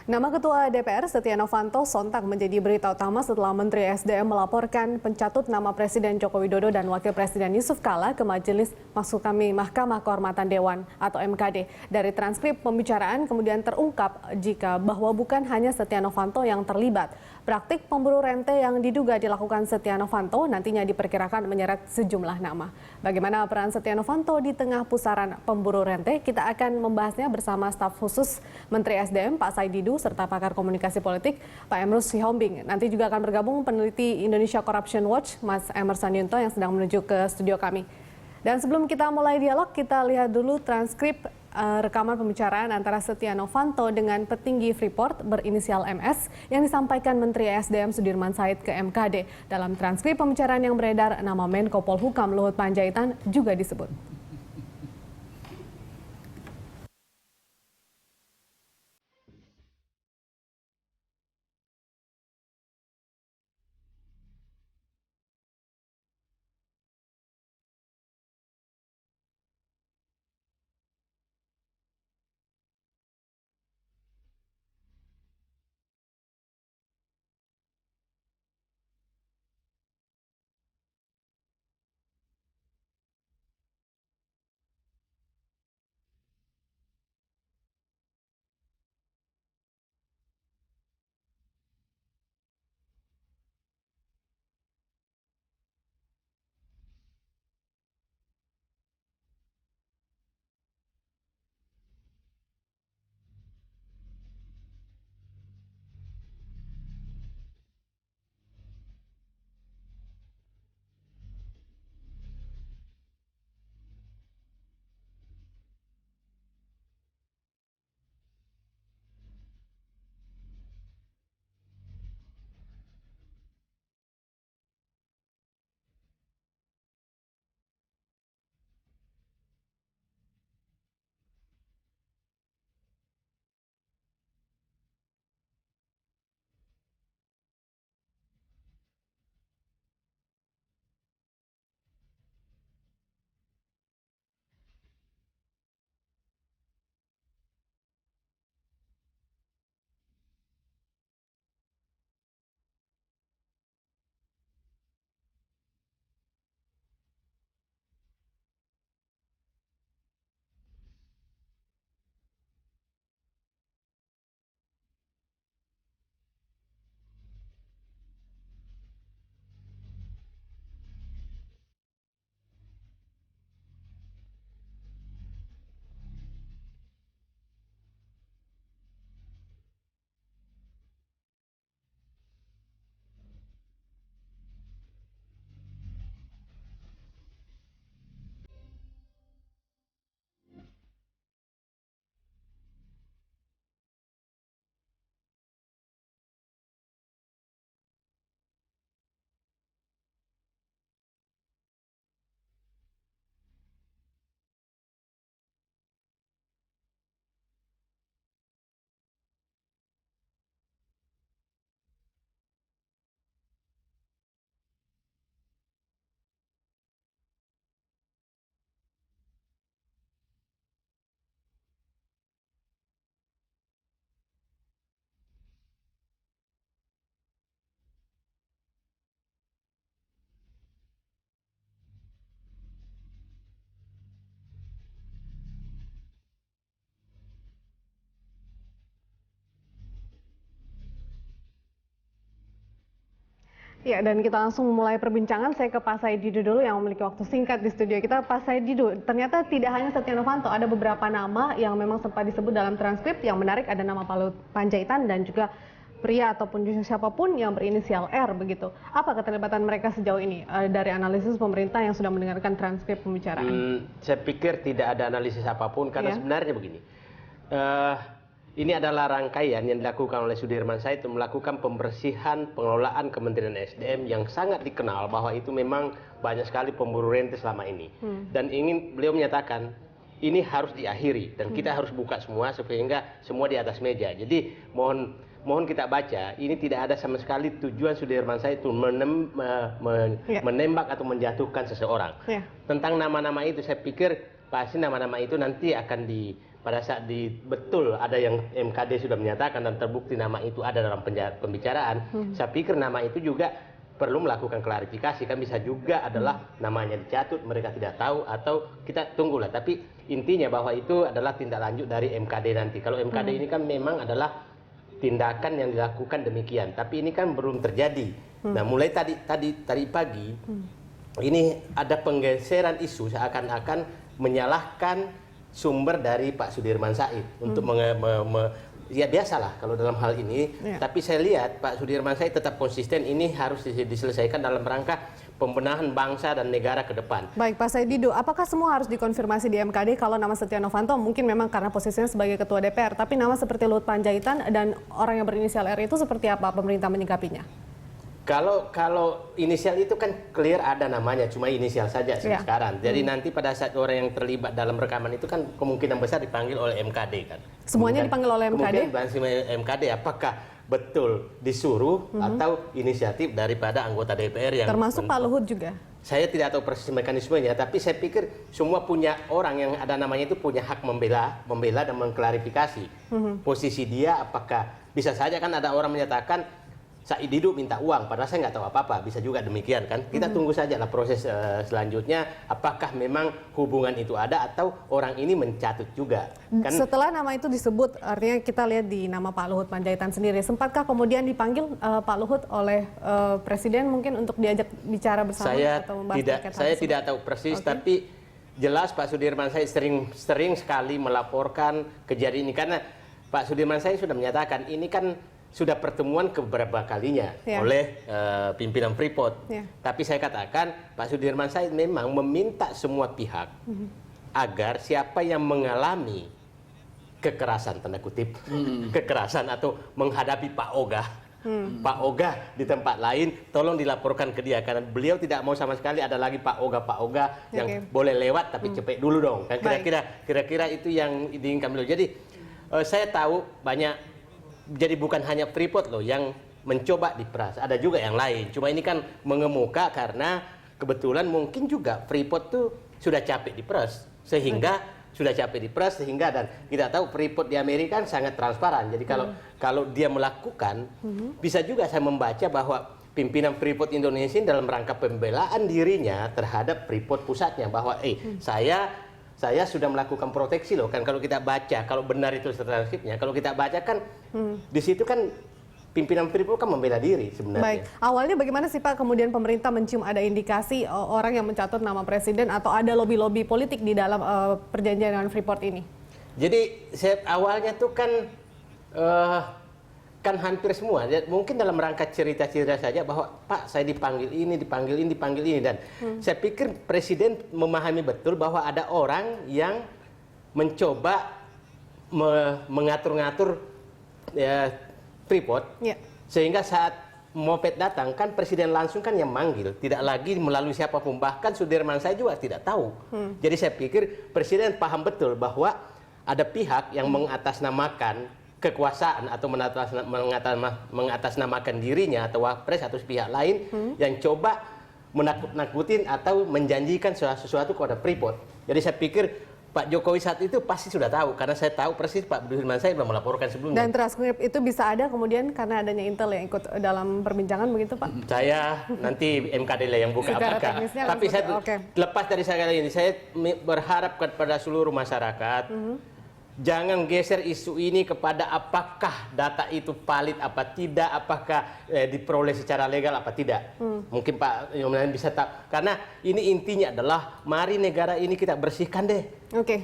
Nama Ketua DPR Setia Novanto sontak menjadi berita utama setelah Menteri SDM melaporkan pencatut nama Presiden Joko Widodo dan Wakil Presiden Yusuf Kala ke Majelis Mahkamah Kehormatan Dewan atau MKD. Dari transkrip pembicaraan kemudian terungkap bahwa bukan hanya Setia Novanto yang terlibat. Praktik pemburu rente yang diduga dilakukan Setia Novanto nantinya diperkirakan menyeret sejumlah nama. Bagaimana peran Setia Novanto di tengah pusaran pemburu rente? Kita akan membahasnya bersama staf khusus Menteri SDM Pak Said Didu serta pakar komunikasi politik Pak Emrus Sihombing. Nanti juga akan bergabung peneliti Indonesia Corruption Watch Mas Emerson Yunto yang sedang menuju ke studio kami. Dan sebelum kita mulai dialog, kita lihat dulu transkrip rekaman pembicaraan antara Setia Novanto dengan petinggi Freeport berinisial MS yang disampaikan Menteri SDM Sudirman Said ke MKD. Dalam transkrip pembicaraan yang beredar, nama Menko Polhukam Luhut Panjaitan juga disebut. Ya, dan kita langsung mulai perbincangan. Saya ke Pak Said Didu dulu yang memiliki waktu singkat di studio kita. Pak Said Didu, ternyata tidak hanya Setia Novanto, ada beberapa nama yang memang sempat disebut dalam transkrip. Yang menarik ada nama Pak Luhut Panjaitan dan juga pria ataupun siapapun yang berinisial R begitu. Apa keterlibatan mereka sejauh ini dari analisis pemerintah yang sudah mendengarkan transkrip pembicaraan? Saya pikir tidak ada analisis apapun karena sebenarnya begini. Ini adalah rangkaian yang dilakukan oleh Sudirman Said untuk melakukan pembersihan pengelolaan Kementerian SDM yang sangat dikenal bahwa itu memang banyak sekali pemburu rente selama ini. Dan beliau menyatakan ini harus diakhiri dan kita harus buka semua sehingga semua di atas meja. Jadi mohon kita baca, ini tidak ada sama sekali tujuan Sudirman Said itu menembak atau menjatuhkan seseorang. Tentang nama-nama itu saya pikir pasti nama-nama itu nanti akan pada saat betul ada yang MKD sudah menyatakan dan terbukti nama itu ada dalam pembicaraan, saya pikir nama itu juga perlu melakukan klarifikasi. Kan bisa juga adalah namanya dicatut, mereka tidak tahu, atau kita tunggulah. Tapi intinya bahwa itu adalah tindak lanjut dari MKD nanti. Kalau MKD ini kan memang adalah tindakan yang dilakukan demikian, tapi ini kan belum terjadi. Nah, mulai tadi pagi ini ada penggeseran isu seakan-akan menyalahkan sumber dari Pak Sudirman Said untuk ya biasalah kalau dalam hal ini. Tapi saya lihat Pak Sudirman Said tetap konsisten, ini harus diselesaikan dalam rangka pembenahan bangsa dan negara ke depan. Baik, Pak Said Didu, apakah semua harus dikonfirmasi di MKD kalau nama Setia Novanto mungkin memang karena posisinya sebagai Ketua DPR, tapi nama seperti Luhut Panjaitan dan orang yang berinisial R itu seperti apa pemerintah menyikapinya? Kalau inisial itu kan clear ada namanya, cuma inisial saja sekarang. Jadi nanti pada saat orang yang terlibat dalam rekaman itu kan kemungkinan besar dipanggil oleh MKD kan. Semuanya dipanggil oleh MKD? Kemungkinan MKD apakah betul disuruh atau inisiatif daripada anggota DPR yang termasuk Pak Luhut juga? Saya tidak tahu persis mekanismenya, tapi saya pikir semua punya orang yang ada namanya itu punya hak membela dan mengklarifikasi posisi dia. Apakah bisa saja kan ada orang menyatakan Said Didu minta uang, padahal saya nggak tahu apa-apa, bisa juga demikian kan. Kita tunggu saja lah proses selanjutnya, apakah memang hubungan itu ada atau orang ini mencatut juga. Kan, setelah nama itu disebut, artinya kita lihat di nama Pak Luhut Panjaitan sendiri, sempatkah kemudian dipanggil Pak Luhut oleh Presiden mungkin untuk diajak bicara bersama atau membahas saya tidak tahu persis, tapi jelas Pak Sudirman Said sering sekali melaporkan kejadian ini, karena Pak Sudirman Said sudah menyatakan ini kan sudah pertemuan keberapa kalinya oleh pimpinan Freeport. Tapi saya katakan Pak Sudirman Said memang meminta semua pihak agar siapa yang mengalami kekerasan, tanda kutip, kekerasan atau menghadapi Pak Pak Ogah di tempat lain, tolong dilaporkan ke dia, karena beliau tidak mau sama sekali ada lagi Pak Ogah yang boleh lewat tapi cepet dulu dong. Kan kira-kira itu yang diinginkan beliau. Jadi saya tahu banyak. Jadi bukan hanya Freeport loh yang mencoba diperas, ada juga yang lain. Cuma ini kan mengemuka karena kebetulan mungkin juga Freeport tuh sudah capek diperas, sehingga dan kita tahu Freeport di Amerika kan sangat transparan. Jadi kalau dia melakukan, bisa juga saya membaca bahwa pimpinan Freeport Indonesia dalam rangka pembelaan dirinya terhadap Freeport pusatnya, bahwa saya sudah melakukan proteksi loh kan. Kalau kita baca, kalau benar itu transkripnya, kalau kita baca kan di situ kan pimpinan Freeport kan membela diri sebenarnya. Baik, awalnya bagaimana sih Pak kemudian pemerintah mencium ada indikasi orang yang mencatut nama presiden atau ada lobby-lobby politik di dalam perjanjian dengan Freeport ini? Jadi awalnya tuh kan hampir semua, mungkin dalam rangka cerita-cerita saja bahwa Pak saya dipanggil ini dan saya pikir Presiden memahami betul bahwa ada orang yang mencoba mengatur-ngatur Freeport, sehingga saat Moped datang kan Presiden langsung kan yang manggil, tidak lagi melalui siapapun, bahkan Sudirman saya juga tidak tahu. Jadi saya pikir Presiden paham betul bahwa ada pihak yang mengatasnamakan kekuasaan atau mengatasnamakan dirinya atau wapres atau pihak lain yang coba menakut-nakutin atau menjanjikan sesuatu kepada Freeport. Jadi saya pikir Pak Jokowi saat itu pasti sudah tahu, karena saya tahu persis Pak Sudirman Said sudah melaporkan sebelumnya. Dan transkrip itu bisa ada kemudian karena adanya Intel yang ikut dalam perbincangan begitu Pak? Saya nanti MKD lah yang buka apakah. Tapi saya lepas dari saya kali ini, saya berharap kepada seluruh masyarakat jangan geser isu ini kepada apakah data itu valid apa tidak, apakah diperoleh secara legal apa tidak. Mungkin Pak Yoman bisa tahu, karena ini intinya adalah mari negara ini kita bersihkan deh.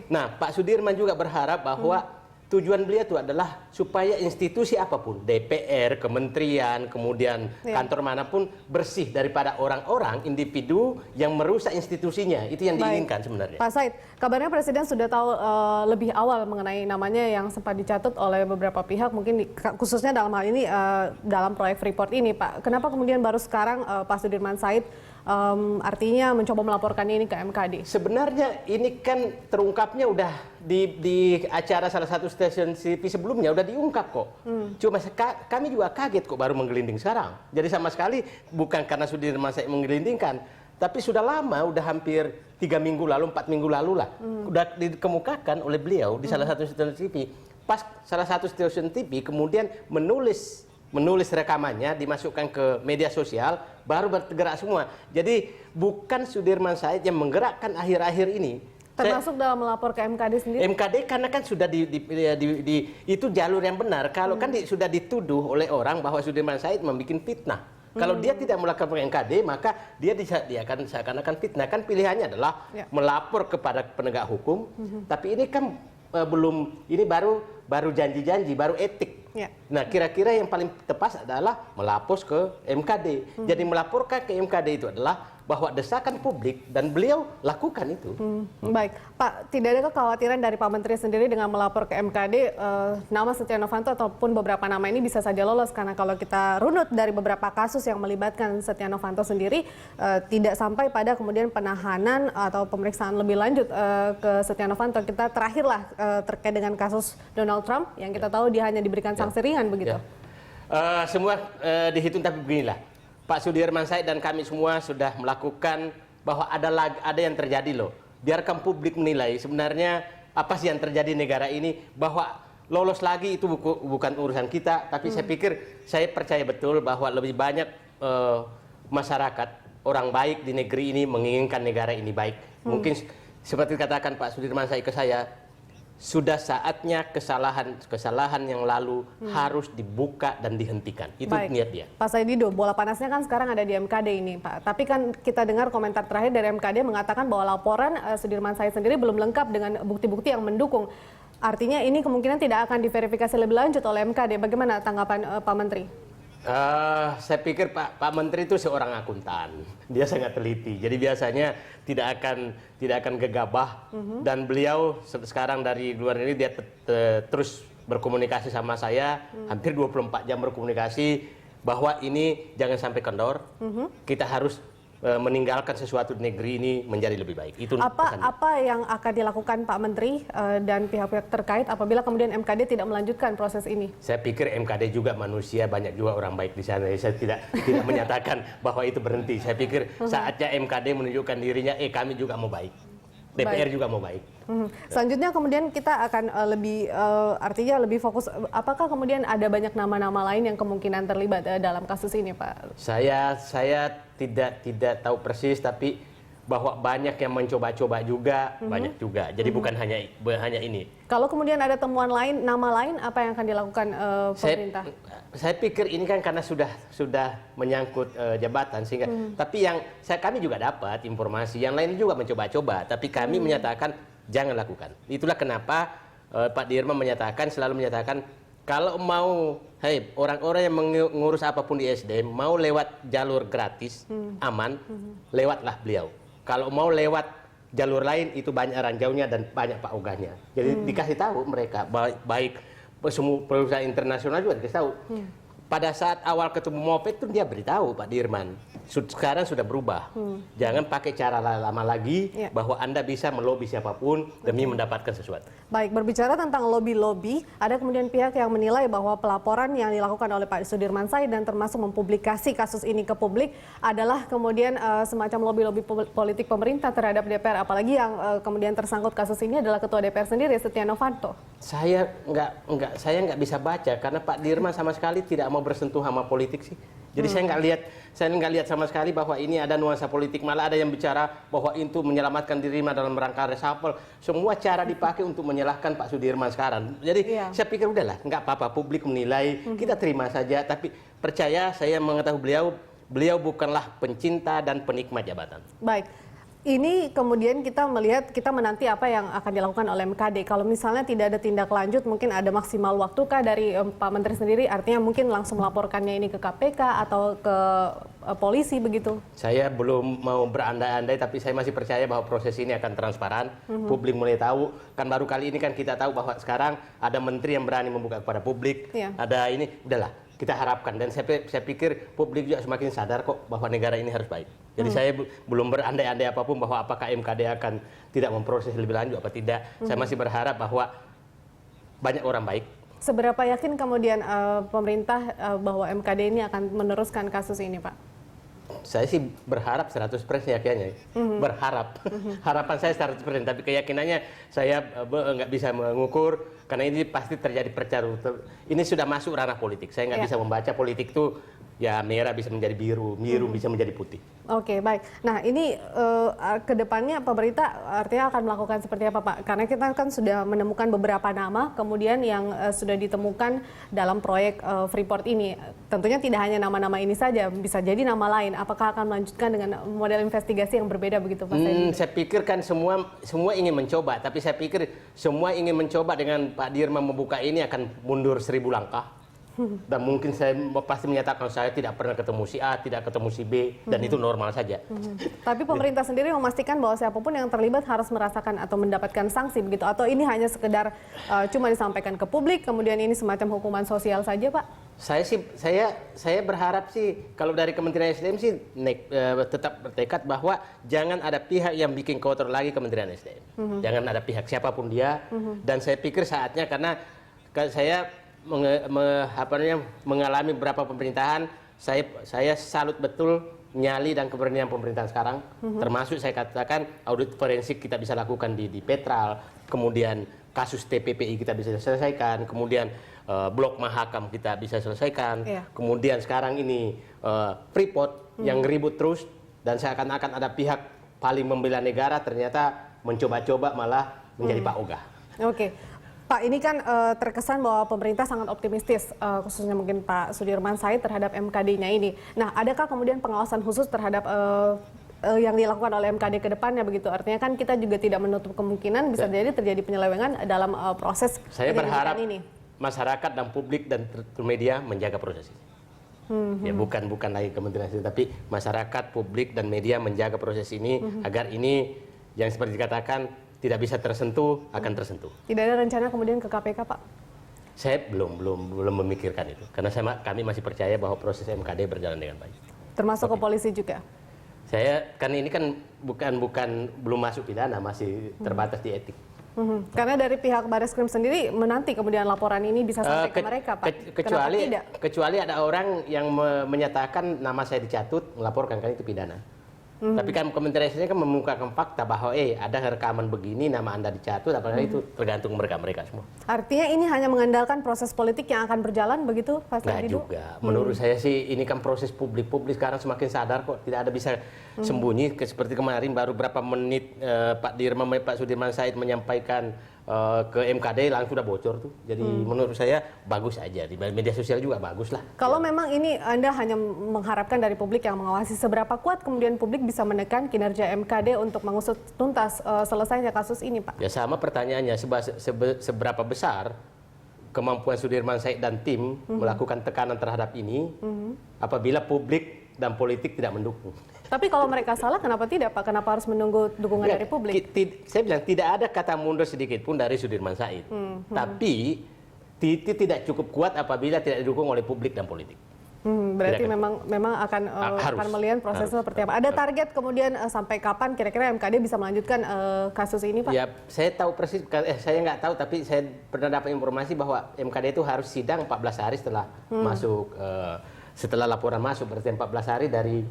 Nah, Pak Sudirman juga berharap bahwa tujuan beliau itu adalah supaya institusi apapun, DPR, kementerian, kemudian kantor manapun bersih daripada orang-orang, individu yang merusak institusinya. Itu yang diinginkan sebenarnya. Pak Said, kabarnya Presiden sudah tahu lebih awal mengenai namanya yang sempat dicatut oleh beberapa pihak, mungkin khususnya dalam hal ini dalam proyek Freeport ini, Pak. Kenapa kemudian baru sekarang Pak Sudirman Said artinya mencoba melaporkan ini ke MKD? Sebenarnya ini kan terungkapnya udah di acara salah satu stasiun TV sebelumnya udah diungkap kok. Cuma kami juga kaget kok baru menggelinding sekarang. Jadi sama sekali bukan karena Sudirman Said menggelindingkan, Tapi sudah lama, udah hampir 3 minggu lalu, 4 minggu lalu lah, udah dikemukakan oleh beliau di salah satu stasiun TV. Pas salah satu stasiun TV kemudian menulis rekamannya, dimasukkan ke media sosial, baru bergerak semua. Jadi bukan Sudirman Said yang menggerakkan akhir-akhir ini. Termasuk dalam melapor ke MKD sendiri? MKD karena kan sudah itu jalur yang benar. Kalau kan sudah dituduh oleh orang bahwa Sudirman Said membuat fitnah. Kalau dia tidak melakukan MKD, maka dia akan seakan-akan fitnah. Kan pilihannya adalah melapor kepada penegak hukum. Tapi ini kan ini baru janji-janji, baru etik. Nah, kira-kira yang paling tepat adalah melapor ke MKD. Jadi melaporkan ke MKD itu adalah bahwa desakan publik dan beliau lakukan itu. Baik, Pak, tidak ada kekhawatiran dari Pak Menteri sendiri dengan melapor ke MKD nama Setia Novanto ataupun beberapa nama ini bisa saja lolos, karena kalau kita runut dari beberapa kasus yang melibatkan Setia Novanto sendiri tidak sampai pada kemudian penahanan atau pemeriksaan lebih lanjut ke Setia Novanto. Kita terakhirlah terkait dengan kasus Donald Trump yang kita tahu dia hanya diberikan sanksi ringan begitu. Semua dihitung, tapi beginilah. Pak Sudirman Said dan kami semua sudah melakukan bahwa ada yang terjadi loh. Biarkan publik menilai sebenarnya apa sih yang terjadi di negara ini, bahwa lolos lagi itu bukan urusan kita, tapi saya percaya betul bahwa lebih banyak masyarakat orang baik di negeri ini menginginkan negara ini baik. Mungkin seperti katakan Pak Sudirman Said ke saya, sudah saatnya kesalahan yang lalu harus dibuka dan dihentikan. Itu niat dia. Pak Saidido, bola panasnya kan sekarang ada di MKD ini, Pak. Tapi kan kita dengar komentar terakhir dari MKD mengatakan bahwa laporan Sudirman Said sendiri belum lengkap dengan bukti-bukti yang mendukung. Artinya ini kemungkinan tidak akan diverifikasi lebih lanjut oleh MKD. Bagaimana tanggapan Pak Menteri? Saya pikir Pak Menteri itu seorang akuntan, dia sangat teliti, jadi biasanya tidak akan gegabah. Dan beliau sekarang dari luar negeri dia terus berkomunikasi sama saya, hampir 24 jam berkomunikasi bahwa ini jangan sampai kendor, kita harus meninggalkan sesuatu di negeri ini menjadi lebih baik. Itu apa yang akan dilakukan Pak Menteri dan pihak-pihak terkait apabila kemudian MKD tidak melanjutkan proses ini? Saya pikir MKD juga manusia, banyak juga orang baik di sana. Saya tidak menyatakan bahwa itu berhenti. Saya pikir saatnya MKD menunjukkan dirinya, kami juga mau baik. DPR juga mau baik. Selanjutnya kemudian kita akan artinya lebih fokus, apakah kemudian ada banyak nama-nama lain yang kemungkinan terlibat dalam kasus ini, Pak? Saya tidak tahu persis, tapi bahwa banyak yang mencoba-coba juga, banyak juga. Jadi bukan hanya ini. Kalau kemudian ada temuan lain, nama lain, apa yang akan dilakukan pemerintah? Saya pikir ini kan karena sudah menyangkut jabatan, sehingga tapi kami juga dapat informasi yang lain juga mencoba-coba, tapi kami menyatakan jangan lakukan. Itulah kenapa Pak Dirman selalu menyatakan kalau mau, orang-orang yang mengurus apapun di SDM mau lewat jalur gratis, aman, lewatlah beliau. Kalau mau lewat jalur lain itu banyak ranjaunya dan banyak pak ogahnya. Jadi dikasih tahu mereka, baik semua perusahaan internasional juga dikasih tahu. Pada saat awal ketemu Moped itu dia beritahu Pak Dirman, sekarang sudah berubah. Jangan pakai cara lama lagi bahwa Anda bisa melobi siapapun demi mendapatkan sesuatu. Baik, berbicara tentang lobby-lobby, ada kemudian pihak yang menilai bahwa pelaporan yang dilakukan oleh Pak Sudirman Said dan termasuk mempublikasi kasus ini ke publik adalah kemudian semacam lobby-lobby politik pemerintah terhadap DPR, apalagi yang kemudian tersangkut kasus ini adalah Ketua DPR sendiri, Setia Novanto. Saya nggak bisa baca karena Pak Dirman sama sekali tidak mau bersentuh sama politik sih. Jadi saya nggak lihat sama sekali bahwa ini ada nuansa politik. Malah ada yang bicara bahwa itu menyelamatkan dirinya dalam rangka reshuffle. Semua cara dipakai untuk menyalahkan Pak Sudirman sekarang. Jadi saya pikir udahlah, nggak apa-apa, publik menilai, kita terima saja. Tapi percaya saya mengetahui beliau bukanlah pencinta dan penikmat jabatan. Baik. Ini kemudian kita menanti apa yang akan dilakukan oleh MKD. Kalau misalnya tidak ada tindak lanjut, mungkin ada maksimal waktukah dari Pak Menteri sendiri? Artinya mungkin langsung melaporkannya ini ke KPK atau ke polisi begitu? Saya belum mau berandai-andai, tapi saya masih percaya bahwa proses ini akan transparan. Publik mulai tahu. Kan baru kali ini kan kita tahu bahwa sekarang ada menteri yang berani membuka kepada publik. Ada ini, udahlah. Kita harapkan, dan saya pikir publik juga semakin sadar kok bahwa negara ini harus baik. Jadi saya belum berandai-andai apapun bahwa apakah MKD akan tidak memproses lebih lanjut apa tidak. Saya masih berharap bahwa banyak orang baik. Seberapa yakin kemudian pemerintah bahwa MKD ini akan meneruskan kasus ini, Pak? Saya sih berharap 100% ya kayaknya. Berharap. Harapan saya 100%, tapi keyakinannya saya nggak bisa mengukur karena ini pasti terjadi percarutan. Ini sudah masuk ranah politik. Saya nggak bisa membaca politik itu ya merah bisa menjadi biru, biru bisa menjadi putih. Oke, baik. Nah, ini ke depannya pemerintah artinya akan melakukan seperti apa, Pak? Karena kita kan sudah menemukan beberapa nama kemudian yang sudah ditemukan dalam proyek Freeport ini. Tentunya tidak hanya nama-nama ini saja, bisa jadi nama lain. Apakah akan melanjutkan dengan model investigasi yang berbeda begitu, Pak? Saya pikir kan semua ingin mencoba, tapi saya pikir semua ingin mencoba dengan Pak Dirman membuka ini akan mundur 1000 langkah. Dan mungkin saya pasti menyatakan saya tidak pernah ketemu si A, tidak ketemu si B, dan itu normal saja. Tapi pemerintah sendiri memastikan bahwa siapapun yang terlibat harus merasakan atau mendapatkan sanksi begitu, atau ini hanya sekedar cuma disampaikan ke publik, kemudian ini semacam hukuman sosial saja, Pak? Saya berharap sih kalau dari Kementerian SDM sih tetap bertekad bahwa jangan ada pihak yang bikin kotor lagi Kementerian SDM. Jangan ada pihak siapapun dia. Dan saya pikir saatnya karena saya mengalami beberapa pemerintahan, saya salut betul nyali dan keberanian pemerintahan sekarang. Termasuk saya katakan audit forensik kita bisa lakukan di Petral, kemudian kasus TPPI kita bisa selesaikan, kemudian blok Mahakam kita bisa selesaikan, kemudian sekarang ini Freeport yang ribut terus dan seakan-akan ada pihak paling membela negara ternyata mencoba-coba malah menjadi Pak Ogah. Oke. Pak, ini kan terkesan bahwa pemerintah sangat optimistis, khususnya mungkin Pak Sudirman Said terhadap MKD-nya ini. Nah, adakah kemudian pengawasan khusus terhadap yang dilakukan oleh MKD ke depannya begitu? Artinya kan kita juga tidak menutup kemungkinan bisa jadi terjadi penyelewengan dalam proses saya berharap ini. Masyarakat dan publik dan media menjaga proses ini. Ya bukan lagi Kementerian SDM, tapi masyarakat, publik dan media menjaga proses ini agar ini yang seperti dikatakan tidak bisa tersentuh akan tersentuh. Tidak ada rencana kemudian ke KPK, Pak? Saya belum memikirkan itu karena kami masih percaya bahwa proses MKD berjalan dengan baik. Termasuk ke polisi juga. Karena ini kan belum masuk pidana, masih terbatas di etik. Karena dari pihak Bareskrim sendiri menanti kemudian laporan ini bisa sampai ke mereka, Pak. Kecuali ada orang yang menyatakan nama saya dicatut, melaporkan kan itu pidana. Tapi kan Kementerian SDM kan memungkinkan fakta bahwa ada rekaman begini, nama Anda dicatut, apalagi itu tergantung mereka semua. Artinya ini hanya mengandalkan proses politik yang akan berjalan begitu, Pak Nggak juga. Menurut saya sih ini kan proses publik sekarang semakin sadar kok, tidak ada bisa sembunyi. Seperti kemarin baru berapa menit Pak Sudirman Said menyampaikan ke MKD langsung sudah bocor tuh. Jadi menurut saya bagus aja, di media sosial juga bagus lah. Kalau memang ini Anda hanya mengharapkan dari publik yang mengawasi, seberapa kuat kemudian publik bisa menekan kinerja MKD untuk mengusut tuntas selesainya kasus ini, Pak? Ya sama pertanyaannya, seberapa besar kemampuan Sudirman Said dan tim melakukan tekanan terhadap ini apabila publik dan politik tidak mendukung. Tapi kalau mereka salah, kenapa tidak, Pak? Kenapa harus menunggu dukungan dari publik? Saya bilang tidak ada kata mundur sedikit pun dari Sudirman Said. Tapi tidak cukup kuat apabila tidak didukung oleh publik dan politik. Berarti memang akan melihat prosesnya seperti apa. Ada target kemudian sampai kapan kira-kira MKD bisa melanjutkan kasus ini, Pak? Ya, saya tahu persis. Saya nggak tahu, tapi saya pernah dapat informasi bahwa MKD itu harus sidang 14 hari setelah masuk. Setelah laporan masuk berarti 14 hari dari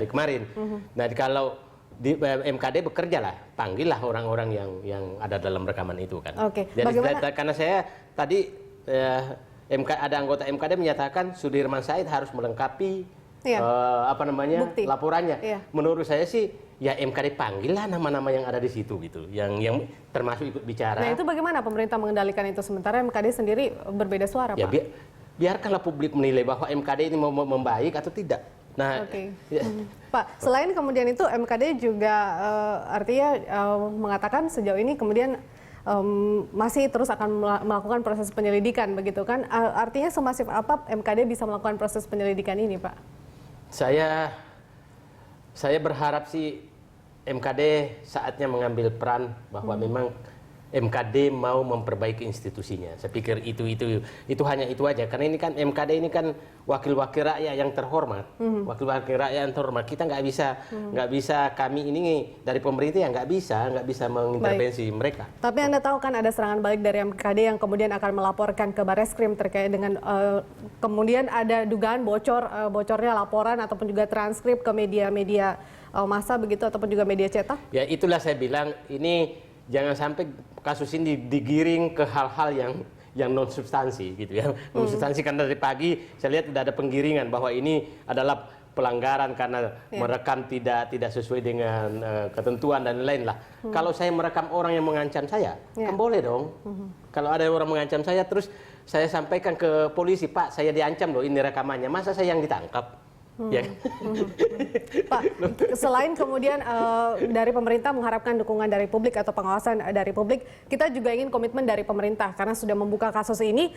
kemarin. Nah, kalau di MKD bekerja lah, panggillah orang-orang yang ada dalam rekaman itu kan. Jadi karena saya tadi ada anggota MKD menyatakan Sudirman Said harus melengkapi bukti laporannya. Menurut saya sih ya MKD panggillah nama-nama yang ada di situ gitu, yang termasuk ikut bicara. Nah, itu bagaimana pemerintah mengendalikan itu sementara MKD sendiri berbeda suara, ya, Pak? Biarkanlah publik menilai bahwa MKD ini mau membaik atau tidak. Nah, Pak, selain kemudian itu MKD juga artinya mengatakan sejauh ini kemudian masih terus akan melakukan proses penyelidikan begitu kan? Artinya semasif apa MKD bisa melakukan proses penyelidikan ini, Pak? Saya berharap sih MKD saatnya mengambil peran bahwa memang MKD mau memperbaiki institusinya. Saya pikir itu hanya itu aja. Karena ini kan MKD ini kan wakil-wakil rakyat yang terhormat, wakil-wakil rakyat yang terhormat. Kita nggak bisa kami ini dari pemerintah yang nggak bisa mengintervensi mereka. Tapi Anda tahu kan ada serangan balik dari MKD yang kemudian akan melaporkan ke Barreskrim terkait dengan kemudian ada dugaan bocornya laporan ataupun juga transkrip ke media-media massa begitu ataupun juga media cetak. Ya itulah saya bilang ini jangan sampai kasus ini digiring ke hal-hal yang non substansi gitu ya. Non substansi karena dari pagi saya lihat sudah ada penggiringan bahwa ini adalah pelanggaran karena merekam tidak sesuai dengan ketentuan dan lain lah. Kalau saya merekam orang yang mengancam saya, kan boleh dong. Kalau ada orang mengancam saya terus saya sampaikan ke polisi, Pak, saya diancam loh ini rekamannya. Masa saya yang ditangkap? Ya. Pak, selain kemudian dari pemerintah mengharapkan dukungan dari publik atau pengawasan dari publik, kita juga ingin komitmen dari pemerintah karena sudah membuka kasus ini.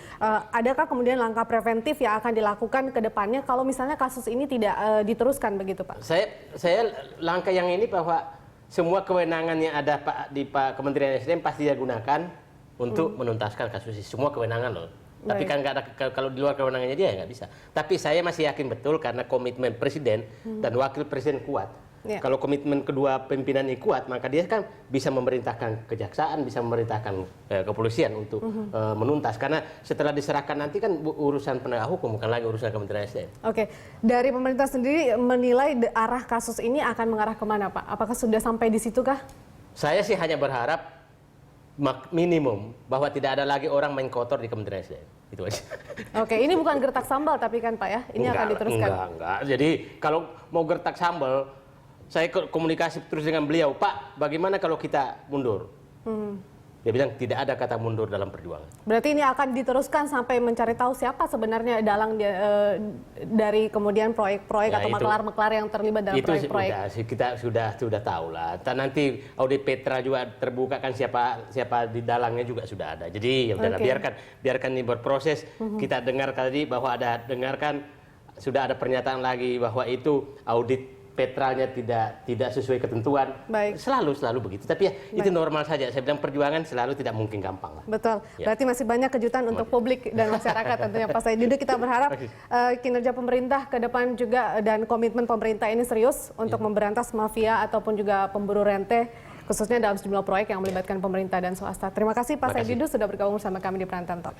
Adakah kemudian langkah preventif yang akan dilakukan ke depannya kalau misalnya kasus ini tidak diteruskan begitu, Pak? Saya langkah yang ini bahwa semua kewenangan yang ada di Kementerian SDM pasti dia gunakan untuk menuntaskan kasus ini. Semua kewenangan loh. Tapi kan nggak ada, kalau di luar kewenangannya dia nggak bisa. Tapi saya masih yakin betul karena komitmen presiden dan wakil presiden kuat. Kalau komitmen kedua pimpinan ini kuat, maka dia kan bisa memerintahkan kejaksaan, bisa memerintahkan kepolisian untuk menuntas. Karena setelah diserahkan nanti kan urusan penegak hukum, bukan lagi urusan Kementerian SDM. Oke, dari pemerintah sendiri menilai arah kasus ini akan mengarah kemana, Pak? Apakah sudah sampai di situ kah? Saya sih hanya berharap minimum bahwa tidak ada lagi orang main kotor di Kementerian SDM. Itu aja. Oke, ini bukan gertak sambal tapi kan Pak ya, ini akan diteruskan. Enggak. Jadi kalau mau gertak sambal, saya komunikasi terus dengan beliau, Pak, bagaimana kalau kita mundur? Dia bilang tidak ada kata mundur dalam perjuangan. Berarti ini akan diteruskan sampai mencari tahu siapa sebenarnya dalang dari kemudian proyek-proyek atau maklar-maklar yang terlibat dalam proyek-proyek. Itu kita sudah tahu lah. Nanti audit Petra juga terbuka kan siapa di dalangnya juga sudah ada. Jadi ya udahlah, biarkan ini berproses. Kita dengar tadi bahwa sudah ada pernyataan lagi bahwa itu audit Petranya tidak sesuai ketentuan. Baik. Selalu begitu. Tapi ya itu normal saja. Saya bilang perjuangan selalu tidak mungkin gampang lah. Betul. Ya. Berarti masih banyak kejutan untuk publik dan masyarakat tentunya Pak Saidido. Kita berharap kinerja pemerintah ke depan juga dan komitmen pemerintah ini serius untuk memberantas mafia ataupun juga pemburu rente khususnya dalam sejumlah proyek yang melibatkan pemerintah dan swasta. Terima kasih Pak Saidido sudah bergabung bersama kami di Prime Time Talk.